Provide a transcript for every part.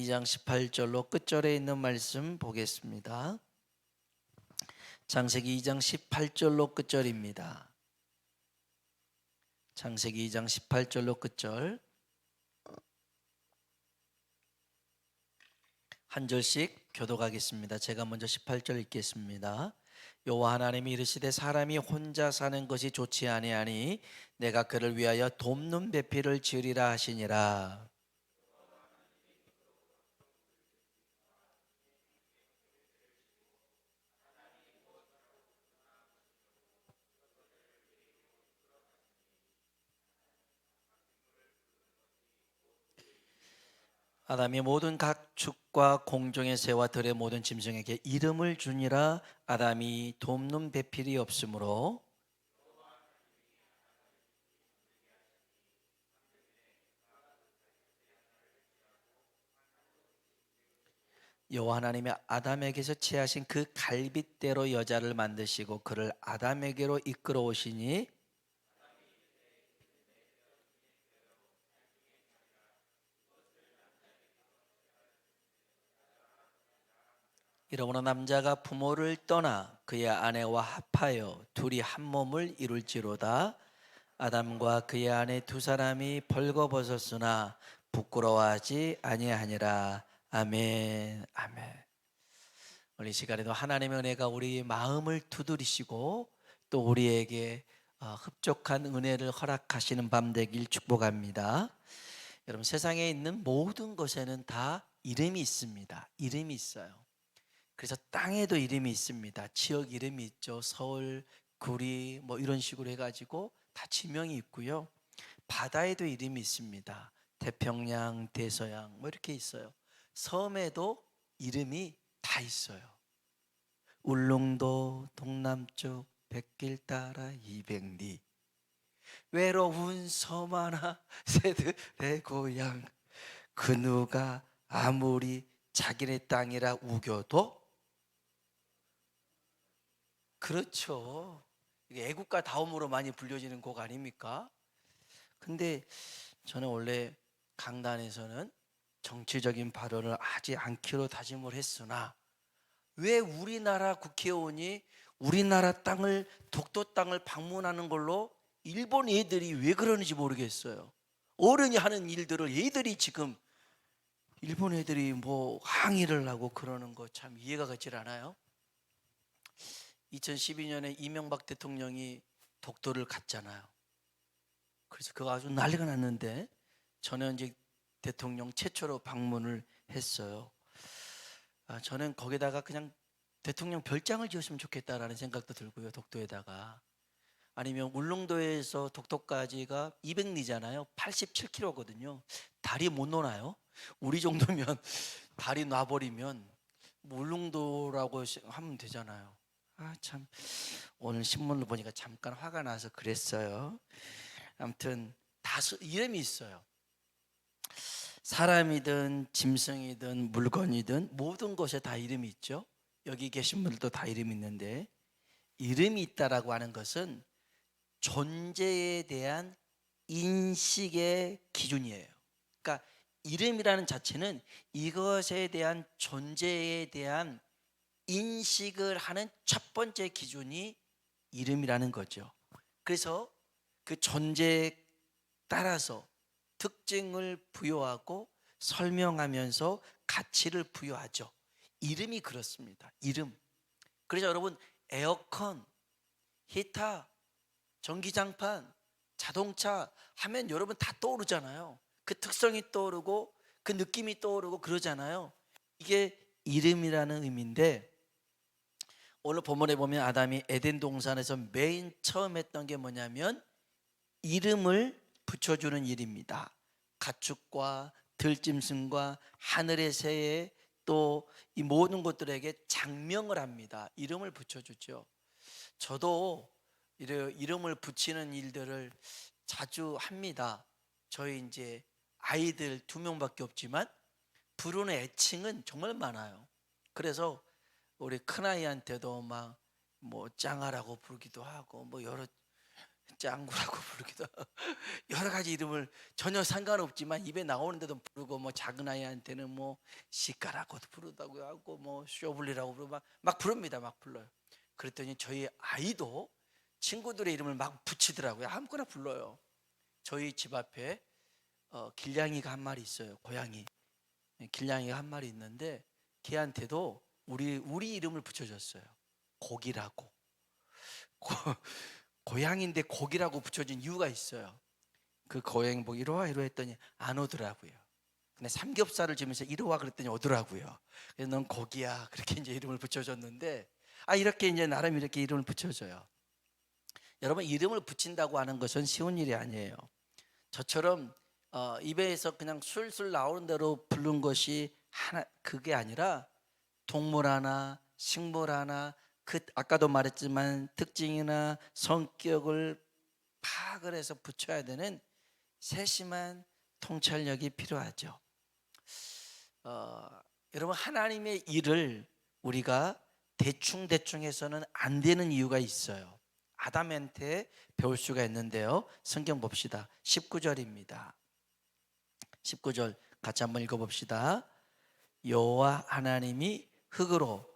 2장 18절로 끝절에 있는 말씀 보겠습니다. 창세기 2장 18절로 끝절입니다. 창세기 2장 18절로 끝절 한 절씩 교독하겠습니다. 제가 먼저 18절 읽겠습니다. 여호와 하나님이 이르시되 사람이 혼자 사는 것이 좋지 아니하니 내가 그를 위하여 돕는 배필을 지으리라 하시니라. 아담이 모든 가축과 공중의 새와 들의 모든 짐승에게 이름을 주니라. 아담이 돕는 배필이 없으므로 여호와 하나님이 아담에게서 취하신 그 갈빗대로 여자를 만드시고 그를 아담에게로 이끌어 오시니 이러므로 남자가 부모를 떠나 그의 아내와 합하여 둘이 한 몸을 이룰지로다. 아담과 그의 아내 두 사람이 벌거벗었으나 부끄러워하지 아니하니라. 아멘. 아멘. 오늘 이 시간에도 하나님의 은혜가 우리 마음을 두드리시고 또 우리에게 흡족한 은혜를 허락하시는 밤 되길 축복합니다. 여러분, 세상에 있는 모든 것에는 다 이름이 있습니다. 이름이 있어요. 그래서 땅에도 이름이 있습니다. 지역 이름이 있죠. 서울, 구리 뭐 이런 식으로 해가지고 다 지명이 있고요. 바다에도 이름이 있습니다. 태평양, 대서양 뭐 이렇게 있어요. 섬에도 이름이 다 있어요. 울릉도 동남쪽 백길 따라 200리 외로운 섬 하나 새들의 고향 그 누가 아무리 자기네 땅이라 우겨도 그렇죠. 이게 애국가 다음으로 많이 불려지는 곡 아닙니까? 근데 저는 원래 강단에서는 정치적인 발언을 하지 않기로 다짐을 했으나 왜 우리나라 국회의원이 우리나라 땅을 독도 땅을 방문하는 걸로 일본 애들이 왜 그러는지 모르겠어요. 어른이 하는 일들을 애들이 지금 일본 애들이 뭐 항의를 하고 그러는 거 참 이해가 가질 않아요. 2012년에 이명박 대통령이 독도를 갔잖아요. 그래서 그거 아주 난리가 났는데 전현직 대통령 최초로 방문을 했어요. 저는 거기다가 그냥 대통령 별장을 지었으면 좋겠다라는 생각도 들고요. 독도에다가 아니면 울릉도에서 독도까지가 200리잖아요. 87km거든요. 다리 못 놓나요? 우리 정도면 다리 놔버리면 울릉도라고 하면 되잖아요. 참 오늘 신문을 보니까 잠깐 화가 나서 그랬어요. 아무튼 다수 이름이 있어요. 사람이든 짐승이든 물건이든 모든 것에 다 이름이 있죠. 여기 계신 분들도 다 이름이 있는데 이름이 있다라고 하는 것은 존재에 대한 인식의 기준이에요. 그러니까 이름이라는 자체는 이것에 대한 존재에 대한 인식을 하는 첫 번째 기준이 이름이라는 거죠. 그래서 그 존재에 따라서 특징을 부여하고 설명하면서 가치를 부여하죠. 이름이 그렇습니다. 이름. 그래서 여러분 에어컨, 히터, 전기장판, 자동차 하면 여러분 다 떠오르잖아요. 그 특성이 떠오르고 그 느낌이 떠오르고 그러잖아요. 이게 이름이라는 의미인데 오늘 본문에 보면 아담이 에덴 동산에서 맨 처음 했던 게 뭐냐면 이름을 붙여주는 일입니다. 가축과 들짐승과 하늘의 새에 또 이 모든 것들에게 장명을 합니다. 이름을 붙여주죠. 저도 이름을 붙이는 일들을 자주 합니다. 저희 이제 아이들 2명밖에 없지만 부르는 애칭은 정말 많아요. 그래서 우리 큰아이한테도 막 뭐 짱아라고 부르기도 하고 뭐 여러 짱구라고 부르기도 하고 여러 가지 이름을 전혀 상관없지만 입에 나오는데도 부르고, 뭐 작은 아이한테는 뭐 시카라고도 부르다고 하고 뭐 쇼블리라고 부르고 막 부릅니다. 막 불러요. 그랬더니 저희 아이도 친구들의 이름을 막 붙이더라고요. 아무거나 불러요. 저희 집 앞에 길냥이가 한 마리 있어요. 고양이. 길냥이가 한 마리 있는데 걔한테도 우리 이름을 붙여줬어요. 고기라고. 고양인데 고기라고 붙여진 이유가 있어요. 그 고양이 보고 이리 와 했더니 안 오더라고요. 근데 삼겹살을 주면서 이리 와 그랬더니 오더라고요. 그래서 넌 고기야 그렇게 이제 이름을 붙여줬는데, 이렇게 이제 나름 이렇게 이름을 붙여줘요. 여러분, 이름을 붙인다고 하는 것은 쉬운 일이 아니에요. 저처럼 입에서 그냥 술술 나오는 대로 부른 것이 하나, 그게 아니라 동물 하나, 식물 하나, 아까도 말했지만 특징이나 성격을 파악을 해서 붙여야 되는 세심한 통찰력이 필요하죠. 여러분, 하나님의 일을 우리가 대충 해서는 안 되는 이유가 있어요. 아담한테 배울 수가 있는데요. 성경 봅시다. 19절입니다. 19절 같이 한번 읽어봅시다. 여호와 하나님이 흙으로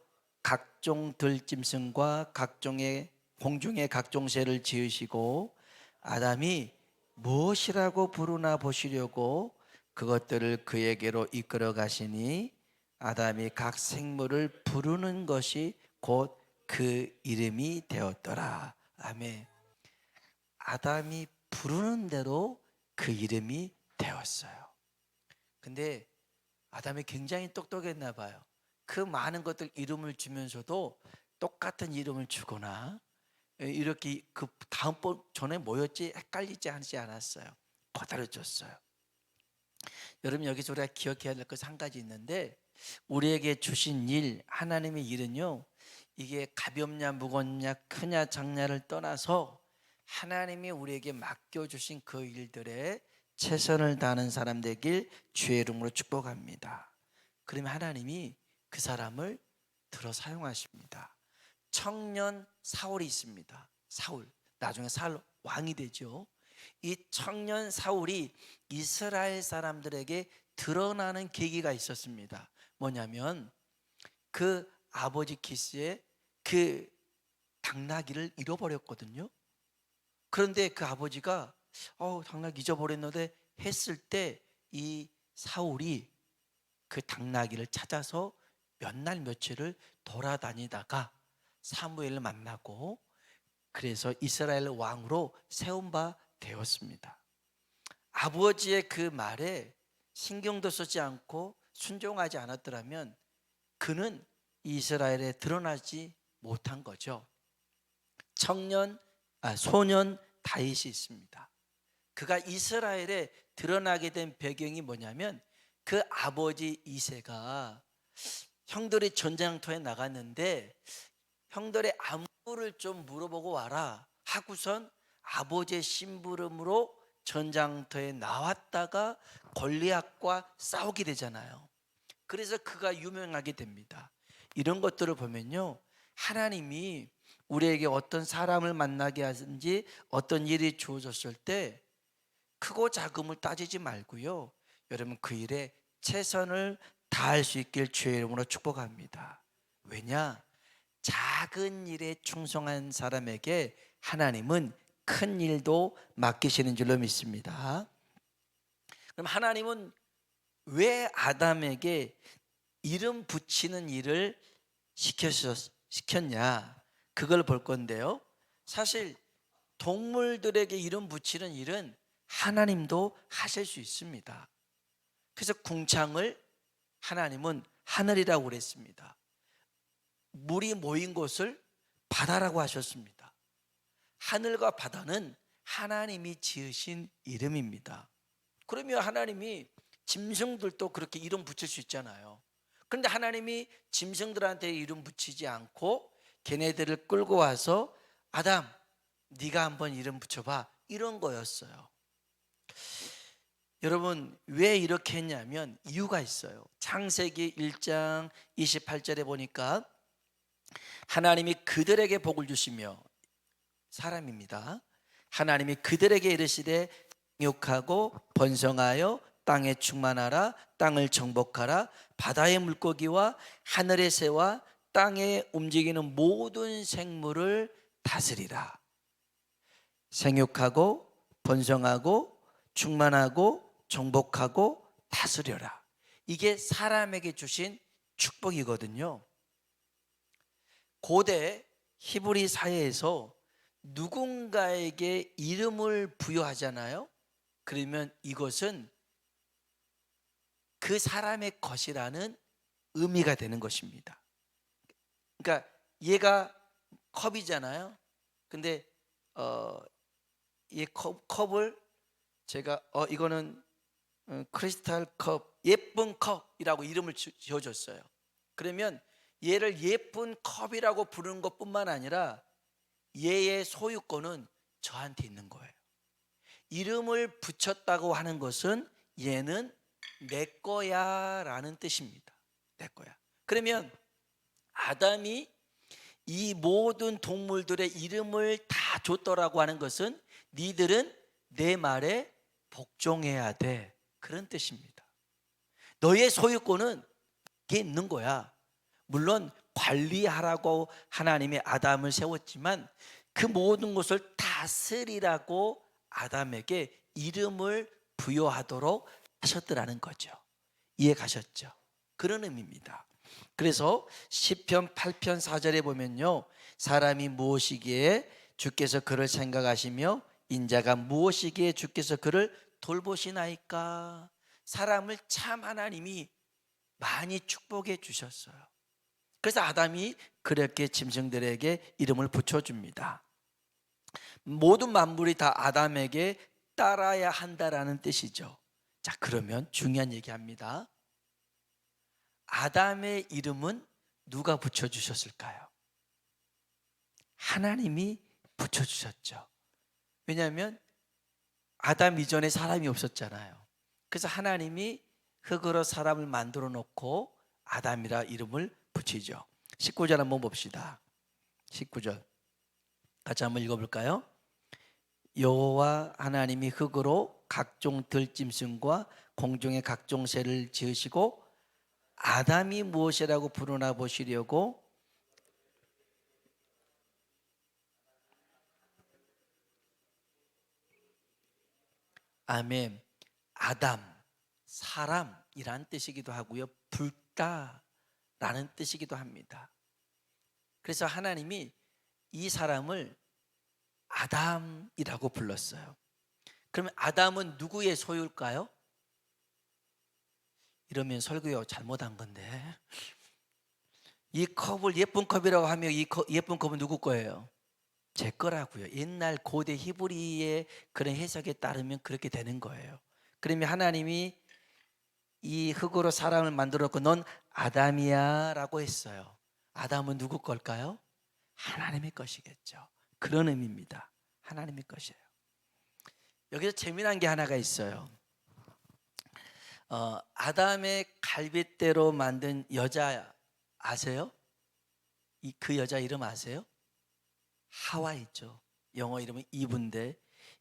각종 들짐승과 각종의 공중의 각종 새를 지으시고 아담이 무엇이라고 부르나 보시려고 그것들을 그에게로 이끌어 가시니 아담이 각 생물을 부르는 것이 곧 그 이름이 되었더라. 아멘. 아담이 부르는 대로 그 이름이 되었어요. 근데 아담이 굉장히 똑똑했나 봐요. 그 많은 것들 이름을 주면서도 똑같은 이름을 주거나 이렇게 그 다음번 전에 뭐였지 헷갈리지 않았어요. 그대로 줬어요. 여러분, 여기서 우리가 기억해야 될 것 한 가지 있는데, 우리에게 주신 일, 하나님의 일은요, 이게 가볍냐 무겁냐 크냐 작냐를 떠나서 하나님이 우리에게 맡겨주신 그 일들에 최선을 다하는 사람 되길 주의 이름으로 축복합니다. 그러면 하나님이 그 사람을 들어 사용하십니다. 청년 사울이 있습니다. 사울, 나중에 사울 왕이 되죠. 이 청년 사울이 이스라엘 사람들에게 드러나는 계기가 있었습니다. 뭐냐면 그 아버지 키스의 그 당나귀를 잃어버렸거든요. 그런데 그 아버지가 당나귀 잊어버렸는데 했을 때 이 사울이 그 당나귀를 찾아서 몇 날 며칠을 돌아다니다가 사무엘을 만나고 그래서 이스라엘 왕으로 세운 바 되었습니다. 아버지의 그 말에 신경도 쓰지 않고 순종하지 않았더라면 그는 이스라엘에 드러나지 못한 거죠. 소년 다윗이 있습니다. 그가 이스라엘에 드러나게 된 배경이 뭐냐면 그 아버지 이새가 형들이 전장터에 나갔는데 형들의 안부를 좀 물어보고 와라 하고선 아버지의 심부름으로 전장터에 나왔다가 골리앗과 싸우게 되잖아요. 그래서 그가 유명하게 됩니다. 이런 것들을 보면요, 하나님이 우리에게 어떤 사람을 만나게 하든지 어떤 일이 주어졌을 때 크고 작음을 따지지 말고요, 여러분 그 일에 최선을 다할 수 있길 주의 이름으로 축복합니다. 왜냐? 작은 일에 충성한 사람에게 하나님은 큰 일도 맡기시는 줄로 믿습니다. 그럼 하나님은 왜 아담에게 이름 붙이는 일을 시켰냐? 그걸 볼 건데요. 사실 동물들에게 이름 붙이는 일은 하나님도 하실 수 있습니다. 그래서 궁창을 하나님은 하늘이라고 그랬습니다. 물이 모인 곳을 바다라고 하셨습니다. 하늘과 바다는 하나님이 지으신 이름입니다. 그러면 하나님이 짐승들도 그렇게 이름 붙일 수 있잖아요. 그런데 하나님이 짐승들한테 이름 붙이지 않고 걔네들을 끌고 와서 아담 네가 한번 이름 붙여봐, 이런 거였어요. 여러분, 왜 이렇게 했냐면 이유가 있어요. 창세기 1장 28절에 보니까 하나님이 그들에게 복을 주시며, 사람입니다. 하나님이 그들에게 이르시되 생육하고 번성하여 땅에 충만하라. 땅을 정복하라. 바다의 물고기와 하늘의 새와 땅에 움직이는 모든 생물을 다스리라. 생육하고 번성하고 충만하고 정복하고 다스려라. 이게 사람에게 주신 축복이거든요. 고대 히브리 사회에서 누군가에게 이름을 부여하잖아요. 그러면 이것은 그 사람의 것이라는 의미가 되는 것입니다. 그러니까 얘가 컵이잖아요. 근데 이 컵을 제가 이거는 크리스탈 컵, 예쁜 컵이라고 이름을 지어줬어요. 그러면 얘를 예쁜 컵이라고 부르는 것뿐만 아니라 얘의 소유권은 저한테 있는 거예요. 이름을 붙였다고 하는 것은 얘는 내 거야 라는 뜻입니다. 내 거야. 그러면 아담이 이 모든 동물들의 이름을 다 줬더라고 하는 것은 니들은 내 말에 복종해야 돼, 그런 뜻입니다. 너의 소유권은 이게 있는 거야. 물론 관리하라고 하나님이 아담을 세웠지만 그 모든 것을 다스리라고 아담에게 이름을 부여하도록 하셨더라는 거죠. 이해 가셨죠? 그런 의미입니다. 그래서 시편 8편 4절에 보면요, 사람이 무엇이기에 주께서 그를 생각하시며 인자가 무엇이기에 주께서 그를 돌보시나이까. 사람을 참 하나님이 많이 축복해 주셨어요. 그래서 아담이 그렇게 짐승들에게 이름을 붙여줍니다. 모든 만물이 다 아담에게 따라야 한다라는 뜻이죠. 자, 그러면 중요한 얘기합니다. 아담의 이름은 누가 붙여주셨을까요? 하나님이 붙여주셨죠. 왜냐하면 아담 이전에 사람이 없었잖아요. 그래서 하나님이 흙으로 사람을 만들어 놓고 아담이라 이름을 붙이죠. 19절 한번 봅시다. 19절 같이 한번 읽어볼까요? 여호와 하나님이 흙으로 각종 들짐승과 공중의 각종 새를 지으시고 아담이 무엇이라고 부르나 보시려고 아멘. 아담, 사람이란 뜻이기도 하고요, 붉다라는 뜻이기도 합니다. 그래서 하나님이 이 사람을 아담이라고 불렀어요. 그러면 아담은 누구의 소유일까요? 이러면 설교가 잘못한 건데, 이 컵을 예쁜 컵이라고 하면 이 예쁜 컵은 누구 거예요? 제 거라고요. 옛날 고대 히브리의 그런 해석에 따르면 그렇게 되는 거예요. 그러면 하나님이 이 흙으로 사람을 만들었고 넌 아담이야 라고 했어요. 아담은 누구 걸까요? 하나님의 것이겠죠. 그런 의미입니다. 하나님의 것이에요. 여기서 재미난 게 하나가 있어요. 아담의 갈빗대로 만든 여자 아세요? 그 여자 이름 아세요? 하와이죠. 영어 이름은 이브인데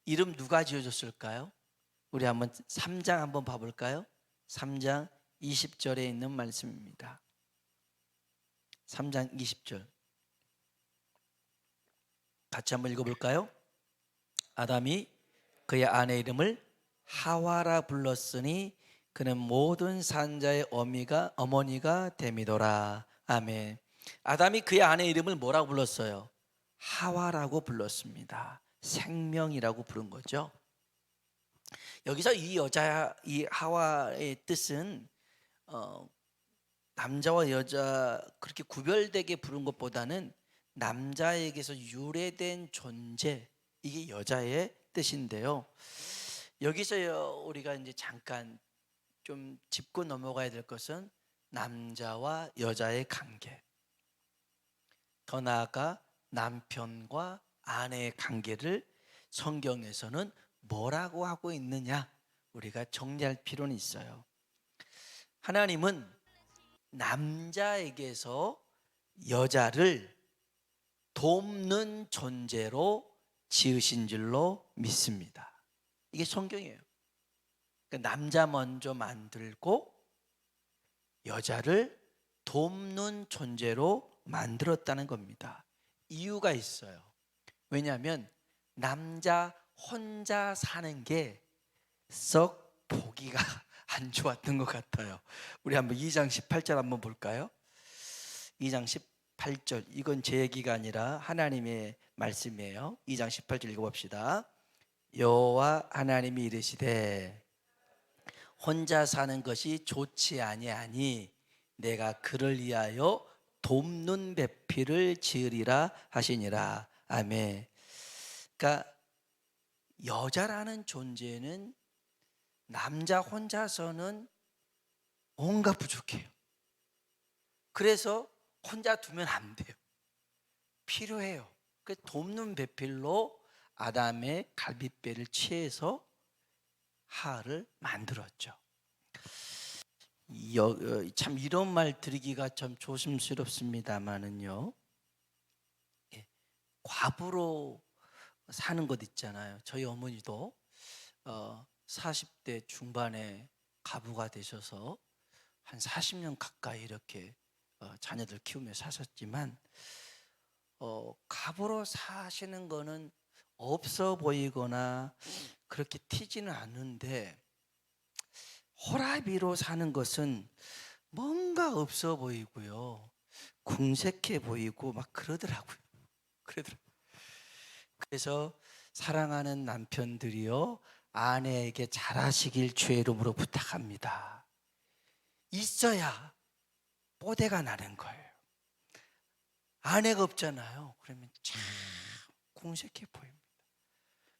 이름 누가 지어줬을까요? 우리 한번 3장 한번 봐볼까요? 3장 20절에 있는 말씀입니다. 3장 20절 같이 한번 읽어볼까요? 아담이 그의 아내 이름을 하와라 불렀으니 그는 모든 산자의 어머니가 됨이더라. 아멘. 아담이 그의 아내 이름을 뭐라고 불렀어요? 하와라고 불렀습니다. 생명이라고 부른 거죠. 여기서 이 하와의 뜻은 남자와 여자 그렇게 구별되게 부른 것보다는 남자에게서 유래된 존재, 이게 여자의 뜻인데요. 여기서 우리가 이제 잠깐 좀 짚고 넘어가야 될 것은 남자와 여자의 관계, 더 나아가 남편과 아내의 관계를 성경에서는 뭐라고 하고 있느냐, 우리가 정리할 필요는 있어요. 하나님은 남자에게서 여자를 돕는 존재로 지으신 줄로 믿습니다. 이게 성경이에요. 그러니까 남자 먼저 만들고 여자를 돕는 존재로 만들었다는 겁니다. 이유가 있어요. 왜냐하면 남자 혼자 사는 게 썩 보기가 안 좋았던 것 같아요. 우리 한번 2장 18절 한번 볼까요? 2장 18절, 이건 제 얘기가 아니라 하나님의 말씀이에요. 2장 18절 읽어봅시다. 여호와 하나님이 이르시되 혼자 사는 것이 좋지 아니하니 내가 그를 위하여 돕는 배필을 지으리라 하시니라. 아멘. 그러니까 여자라는 존재는 남자 혼자서는 뭔가 부족해요. 그래서 혼자 두면 안 돼요. 필요해요. 그 돕는 배필로 아담의 갈빗배를 취해서 하와를 만들었죠. 참 이런 말 드리기가 좀 조심스럽습니다만은요, 과부로 사는 것 있잖아요. 저희 어머니도 40대 중반에 과부가 되셔서 한 40년 가까이 이렇게 자녀들 키우며 사셨지만, 과부로 사시는 거는 없어 보이거나 그렇게 튀지는 않는데, 호라비로 사는 것은 뭔가 없어 보이고요, 궁색해 보이고 막 그러더라고요. 그래서 사랑하는 남편들이요, 아내에게 잘하시길 주의 이름으로 부탁합니다. 있어야 뽀대가 나는 거예요. 아내가 없잖아요. 그러면 참 궁색해 보입니다.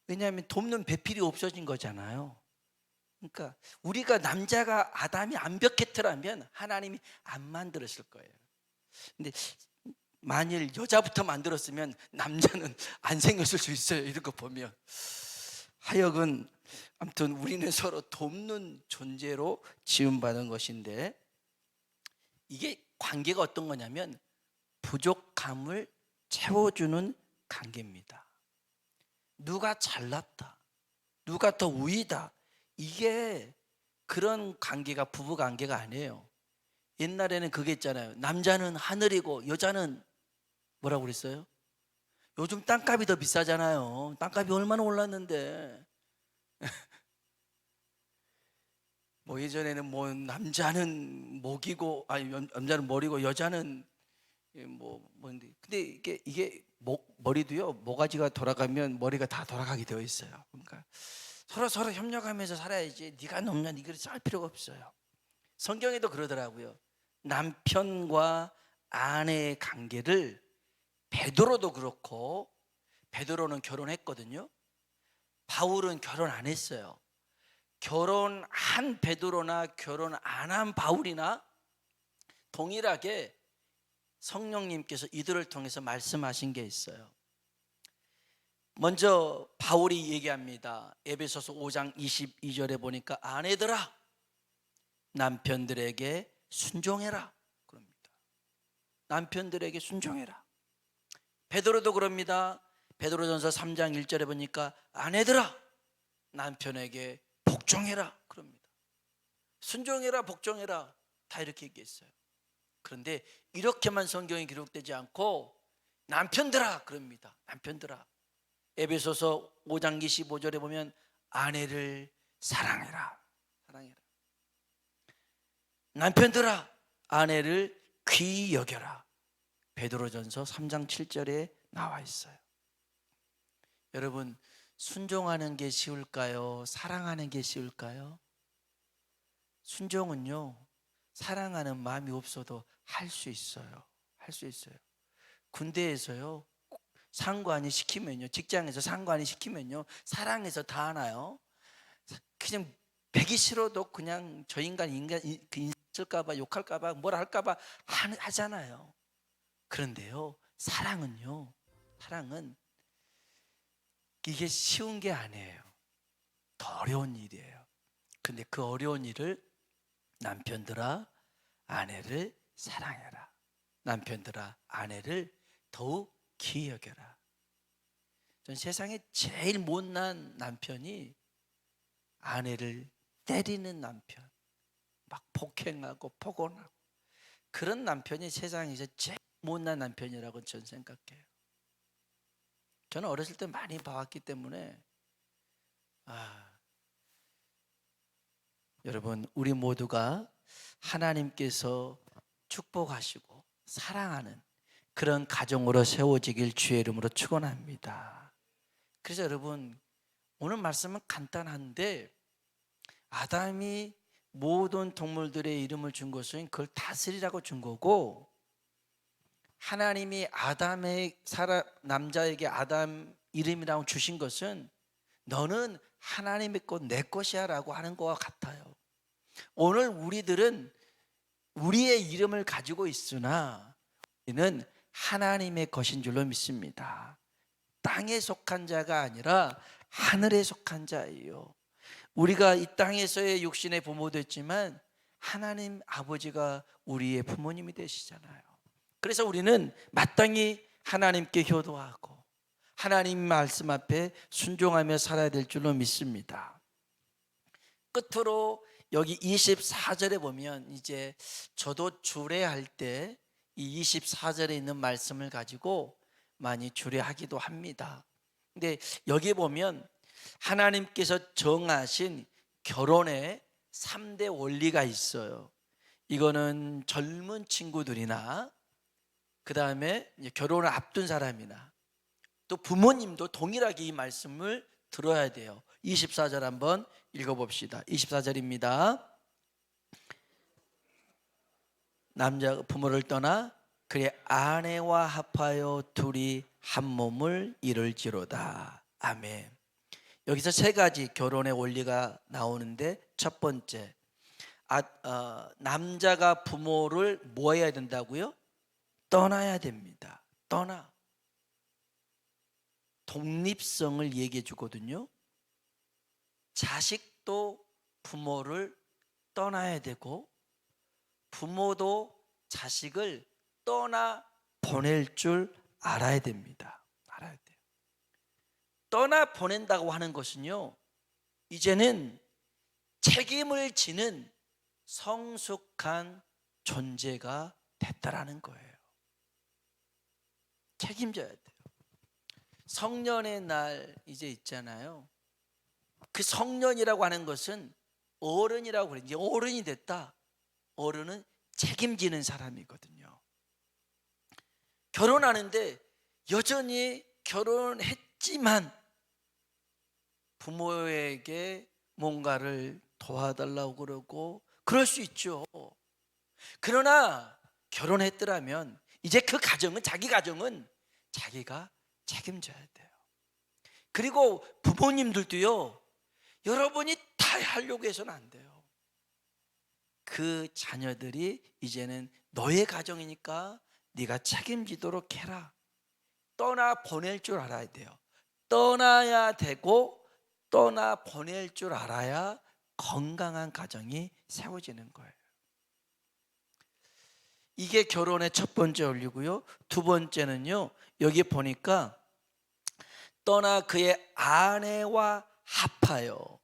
왜냐하면 돕는 배필이 없어진 거잖아요. 그러니까 우리가 남자가 아담이 안 벽했더라면 하나님이 안 만들었을 거예요. 근데 만일 여자부터 만들었으면 남자는 안 생겼을 수 있어요. 이런 거 보면. 하여간 아무튼 우리는 서로 돕는 존재로 지음받은 것인데, 이게 관계가 어떤 거냐면 부족함을 채워주는 관계입니다. 누가 잘났다, 누가 더 우위다, 이게 그런 관계가 부부 관계가 아니에요. 옛날에는 그게 있잖아요. 남자는 하늘이고 여자는 뭐라고 그랬어요? 요즘 땅값이 더 비싸잖아요. 땅값이 얼마나 올랐는데. 뭐 예전에는 뭐 남자는 목이고, 아니 남자는 머리고 여자는 뭐 뭔데. 근데 이게 머리도요, 모가지가 돌아가면 머리가 다 돌아가게 되어 있어요. 그러니까 서로 협력하면서 살아야지. 네가 넘냐 네가 할 필요가 없어요. 성경에도 그러더라고요. 남편과 아내의 관계를, 베드로도 그렇고, 베드로는 결혼했거든요. 바울은 결혼 안 했어요. 결혼한 베드로나 결혼 안 한 바울이나 동일하게 성령님께서 이들을 통해서 말씀하신 게 있어요. 먼저 바울이 얘기합니다. 에베소서 5장 22절에 보니까 아내들아 남편들에게 순종해라 그럽니다. 남편들에게 순종해라. 베드로도 그럽니다. 베드로전서 3장 1절에 보니까 아내들아 남편에게 복종해라 그럽니다. 순종해라, 복종해라, 다 이렇게 얘기했어요. 그런데 이렇게만 성경이 기록되지 않고 남편들아 그럽니다. 남편들아. 에베소서 5장 25절에 보면 아내를 사랑해라. 사랑해라. 남편들아 아내를 귀히 여겨라. 베드로전서 3장 7절에 나와 있어요. 여러분, 순종하는 게 쉬울까요? 사랑하는 게 쉬울까요? 순종은요, 사랑하는 마음이 없어도 할 수 있어요. 할 수 있어요. 군대에서요, 상관이 시키면요, 직장에서 상관이 시키면요, 사랑해서 다 하나요? 그냥 배기 싫어도 그냥 저 인간 있을까봐, 욕할까봐, 뭐라 할까봐 하잖아요. 그런데요, 사랑은요, 사랑은 이게 쉬운 게 아니에요. 더 어려운 일이에요. 근데 그 어려운 일을 남편들아 아내를 사랑해라. 남편들아 아내를 더욱 귀히 여겨라. 전 세상에 제일 못난 남편이 아내를 때리는 남편, 막 폭행하고 폭언하고, 그런 남편이 세상에서 제일 못난 남편이라고 저는 생각해요. 저는 어렸을 때 많이 봐왔기 때문에 여러분, 우리 모두가 하나님께서 축복하시고 사랑하는 그런 가정으로 세워지길 주의 이름으로 축원합니다. 그래서 여러분, 오늘 말씀은 간단한데, 아담이 모든 동물들의 이름을 준 것은 그걸 다스리라고 준 거고, 하나님이 남자에게 아담 이름이라고 주신 것은 너는 하나님의 것, 내 것이야 라고 하는 것과 같아요. 오늘 우리들은 우리의 이름을 가지고 있으나 우리는 하나님의 것인 줄로 믿습니다. 땅에 속한 자가 아니라 하늘에 속한 자예요. 우리가 이 땅에서의 육신의 부모도 있지만 하나님 아버지가 우리의 부모님이 되시잖아요. 그래서 우리는 마땅히 하나님께 효도하고 하나님 말씀 앞에 순종하며 살아야 될 줄로 믿습니다. 끝으로 여기 24절에 보면, 이제 저도 주례할 때 이 24절에 있는 말씀을 가지고 많이 주례하기도 합니다. 근데 여기 보면 하나님께서 정하신 결혼의 3대 원리가 있어요. 이거는 젊은 친구들이나 그 다음에 결혼을 앞둔 사람이나 또 부모님도 동일하게 이 말씀을 들어야 돼요. 24절 한번 읽어봅시다. 24절입니다. 남자가 부모를 떠나 그의 아내와 합하여 둘이 한 몸을 이룰지로다. 아멘. 여기서 세 가지 결혼의 원리가 나오는데, 첫 번째, 남자가 부모를 뭐 해야 된다고요? 떠나야 됩니다. 독립성을 얘기해 주거든요. 자식도 부모를 떠나야 되고 부모도 자식을 떠나 보낼 줄 알아야 됩니다. 알아야 돼요. 떠나 보낸다고 하는 것은요, 이제는 책임을 지는 성숙한 존재가 됐다라는 거예요. 책임져야 돼요. 성년의 날 이제 있잖아요. 그 성년이라고 하는 것은 어른이라고 그래요. 이제 어른이 됐다. 어른은 책임지는 사람이거든요. 결혼하는데 여전히 결혼했지만 부모에게 뭔가를 도와달라고 그러고 그럴 수 있죠. 그러나 결혼했더라면 이제 그 가정은, 자기 가정은 자기가 책임져야 돼요. 그리고 부모님들도요, 여러분이 다 하려고 해서는 안 돼요. 그 자녀들이 이제는 너의 가정이니까 네가 책임지도록 해라. 떠나 보낼 줄 알아야 돼요. 떠나야 되고 떠나 보낼 줄 알아야 건강한 가정이 세워지는 거예요. 이게 결혼의 첫 번째 원리고요. 두 번째는요, 여기 보니까 떠나 그의 아내와 합하여,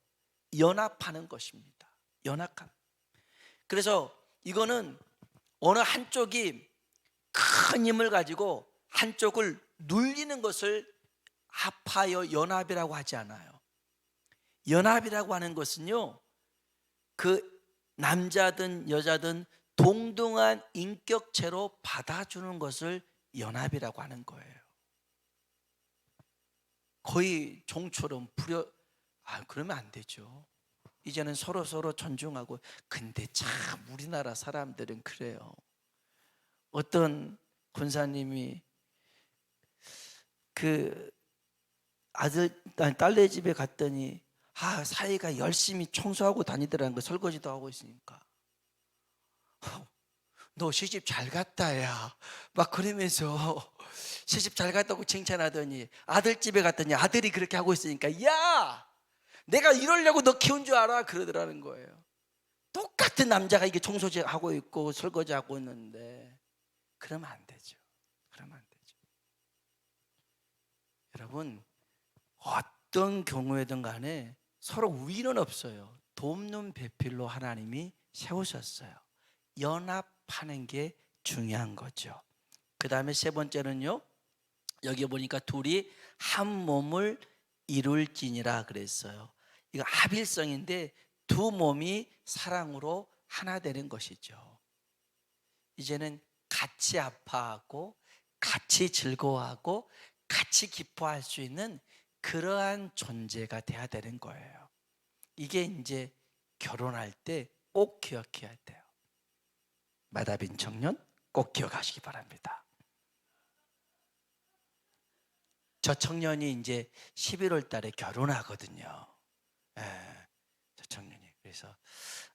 연합하는 것입니다. 연합함. 그래서 이거는 어느 한쪽이 큰 힘을 가지고 한쪽을 눌리는 것을 합하여 연합이라고 하지 않아요. 연합이라고 하는 것은요, 그 남자든 여자든 동등한 인격체로 받아주는 것을 연합이라고 하는 거예요. 거의 종처럼 그러면 안 되죠. 이제는 서로 존중하고. 근데 참 우리나라 사람들은 그래요. 어떤 권사님이 그 딸네 집에 갔더니 사이가 열심히 청소하고 다니더라는 거, 설거지도 하고 있으니까. 너 시집 잘 갔다 야, 막 그러면서 시집 잘 갔다고 칭찬하더니 아들 집에 갔더니 아들이 그렇게 하고 있으니까, 야, 내가 이러려고 너 키운 줄 알아? 그러더라는 거예요. 똑같은 남자가 이게 청소하고 있고 설거지하고 있는데 그러면 안 되죠. 여러분, 어떤 경우에든 간에 서로 위는 없어요. 돕는 배필로 하나님이 세우셨어요. 연합하는 게 중요한 거죠. 그 다음에 세 번째는요, 여기 보니까 둘이 한 몸을 이룰지니라 그랬어요. 이거 합일성인데 두 몸이 사랑으로 하나 되는 것이죠. 이제는 같이 아파하고 같이 즐거워하고 같이 기뻐할 수 있는 그러한 존재가 돼야 되는 거예요. 이게 이제 결혼할 때 꼭 기억해야 돼요. 마다빈 청년 꼭 기억하시기 바랍니다. 저 청년이 이제 11월 달에 결혼하거든요. 예, 저 청년이. 그래서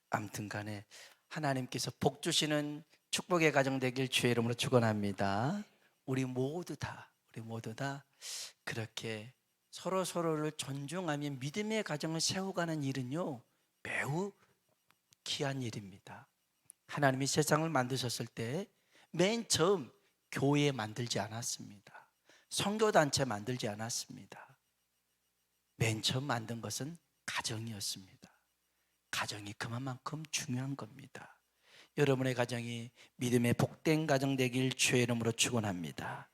아무튼 간에 하나님께서 복 주시는 축복의 가정 되길 주의 이름으로 축원합니다. 우리 모두 다 그렇게 서로를 존중하며 믿음의 가정을 세워가는 일은요, 매우 귀한 일입니다. 하나님이 세상을 만드셨을 때 맨 처음 교회 만들지 않았습니다. 선교단체 만들지 않았습니다. 맨 처음 만든 것은 가정이었습니다. 가정이 그만큼 중요한 겁니다. 여러분의 가정이 믿음의 복된 가정 되길 주의 이름으로 축원합니다.